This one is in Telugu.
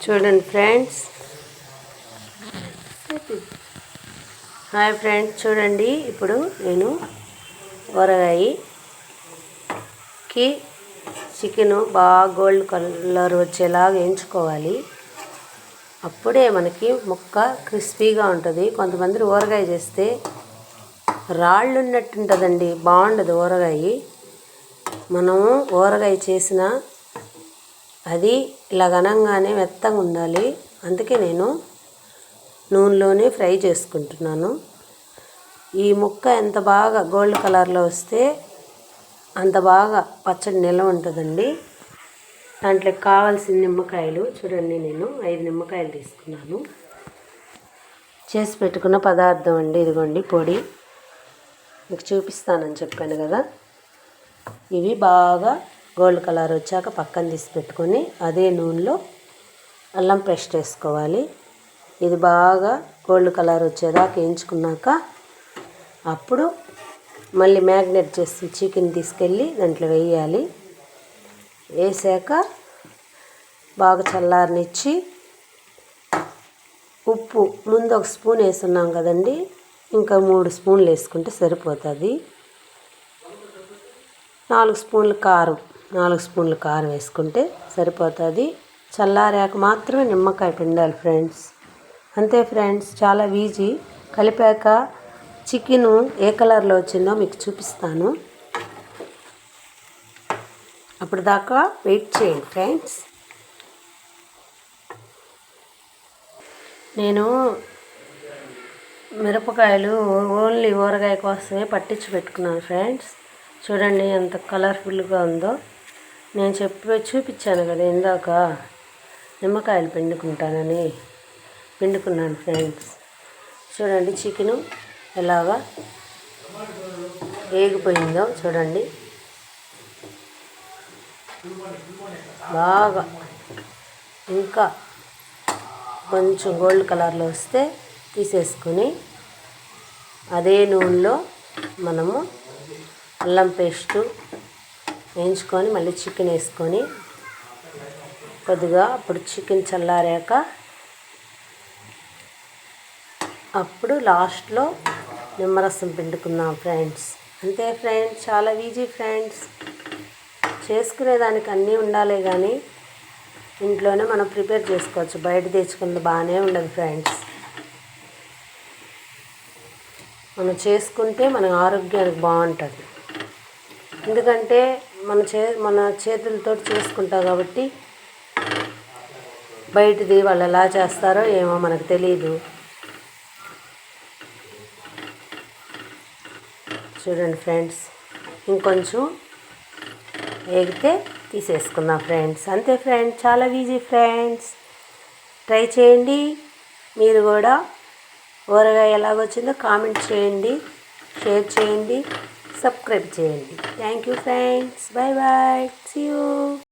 చూడండి ఫ్రెండ్స్. హాయ్ ఫ్రెండ్స్, చూడండి ఇప్పుడు నేను ఊరగాయకి చికెను బాగా గోల్డ్ కలర్ వచ్చేలాగా వేయించుకోవాలి. అప్పుడే మనకి ముక్క క్రిస్పీగా ఉంటుంది. కొంతమంది ఊరగాయ చేస్తే రాళ్ళు ఉన్నట్టు ఉంటుందండి, బాగుండదు ఊరగాయ. మనము ఊరగాయ చేసిన అది ఇలా ఘనంగానే మెత్తగా ఉండాలి. అందుకే నేను నూనెలోనే ఫ్రై చేసుకుంటున్నాను. ఈ ముక్క ఎంత బాగా గోల్డ్ కలర్లో వస్తే అంత బాగా పచ్చడి నిల్వ ఉంటుందండి. దాంట్లోకి కావాల్సిన నిమ్మకాయలు చూడండి, నేను 5 నిమ్మకాయలు తీసుకున్నాను. చేసి పెట్టుకున్న పదార్థం అండి, ఇదిగోండి పొడి. మీకు చూపిస్తానని చెప్పాను కదా. ఇవి బాగా గోల్డ్ కలర్ వచ్చాక పక్కన తీసి పెట్టుకొని అదే నూనెలో అల్లం పేస్ట్ వేసుకోవాలి. ఇది బాగా గోల్డ్ కలర్ వచ్చేదాకా వేయించుకున్నాక అప్పుడు మళ్ళీ మ్యాగ్నేట్ చేసి చికెన్ తీసుకెళ్ళి దాంట్లో వేయాలి. వేసాక బాగా చల్లారనిచ్చి ఉప్పు ముందు 1 స్పూన్ వేస్తున్నాం కదండి, ఇంకా 3 స్పూన్లు వేసుకుంటే సరిపోతుంది. 4 స్పూన్లు కారం వేసుకుంటే సరిపోతుంది. చల్లారాక మాత్రమే నిమ్మకాయ పిండాలి ఫ్రెండ్స్. అంతే ఫ్రెండ్స్, చాలా ఈజీ. కలిపాక చికెను ఏ కలర్లో వచ్చిందో మీకు చూపిస్తాను. అప్పుడు దాకా వెయిట్ చేయండి ఫ్రెండ్స్. నేను మిరపకాయలు ఓన్లీ ఊరగాయ కోసమే పట్టించి పెట్టుకున్నాను ఫ్రెండ్స్. చూడండి ఎంత కలర్ఫుల్గా ఉందో. నేను చూపించాను కదా ఇందాక, నిమ్మకాయలు పిండుకున్నాను ఫ్రెండ్స్. చూడండి చికెను ఎలాగా వేగిపోయిందో చూడండి. బాగా ఇంకా కొంచెం గోల్డ్ కలర్లో వస్తే తీసేసుకొని అదే నూనెలో మనము అల్లం పేస్టు వేయించుకొని మళ్ళీ చికెన్ వేసుకొని కొద్దిగా అప్పుడు చికెన్ చల్లారాక అప్పుడు లాస్ట్లో నిమ్మరసం పిండుకుందాం ఫ్రెండ్స్. అంతే ఫ్రెండ్స్, చాలా ఈజీ ఫ్రెండ్స్. చేసుకునేదానికి అన్నీ ఉండాలి కానీ ఇంట్లోనే మనం ప్రిపేర్ చేసుకోవచ్చు. బయట తెచ్చుకున్నది బాగానే ఉండదు ఫ్రెండ్స్. మనం చేసుకుంటే మన ఆరోగ్యానికి బాగుంటుంది. ఎందుకంటే మన చేతులతో చేసుకుంటాం కాబట్టి. బయటది వాళ్ళు ఎలా చేస్తారో ఏమో మనకు తెలియదు. చూడండి ఫ్రెండ్స్, ఇంకొంచెం వేగితే తీసేసుకుందాం ఫ్రెండ్స్. అంతే ఫ్రెండ్స్, చాలా ఈజీ ఫ్రెండ్స్. ట్రై చేయండి మీరు కూడా. ఊరగాయ ఎలాగొచ్చిందో కామెంట్ చేయండి, షేర్ చేయండి, సబ్స్క్రైబ్ చేయండి. Thank you friends. Bye bye, see you.